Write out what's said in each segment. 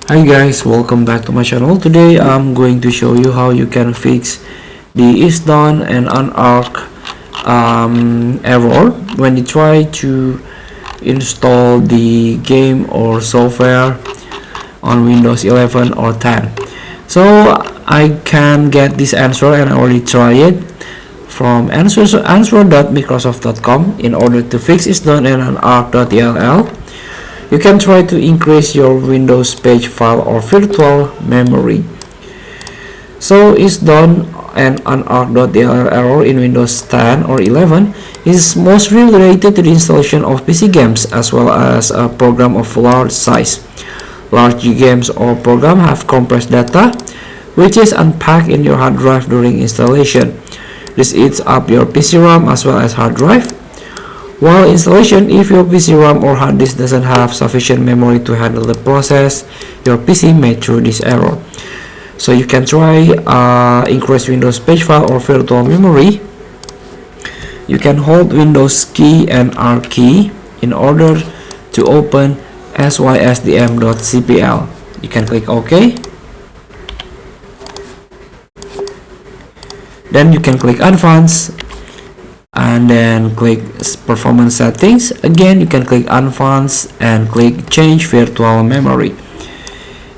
Hi guys, welcome back to my channel. Today I'm going to show you how you can fix the is done and unarc error when you try to install the game or software on Windows 11 or 10. So I can get this answer and I already tried it from answer.microsoft.com. In order to fix is done and unarc.dll, you can try to increase your Windows page file or virtual memory. So is done and unarc.dll error in Windows 10 or 11 is mostly related to the installation of PC games as well as a program of large size. Large games or program have compressed data which is unpacked in your hard drive during installation. This eats up your PC RAM as well as hard drive. While installation, if your PC RAM or hard disk doesn't have sufficient memory to handle the process, your PC may throw this error. So you can try increase Windows page file or virtual memory. You can hold Windows key and R key in order to open sysdm.cpl. You can click OK. Then you can click Advanced and then click performance settings. Again, you can click advanced and click change virtual memory.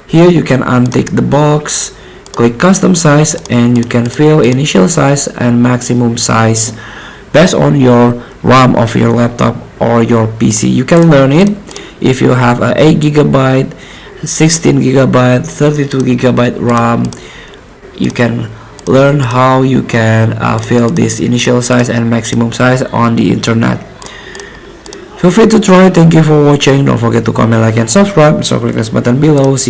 Here you can untick the box, click custom size, and you can fill initial size and maximum size based on your RAM of your laptop or your PC. You can learn it if you have a 8GB, 16GB, 32GB RAM. You can learn how you can fill this initial size and maximum size on the internet. Feel free to try. Thank you for watching. Don't forget to comment, like, and subscribe. So click this button below. See you.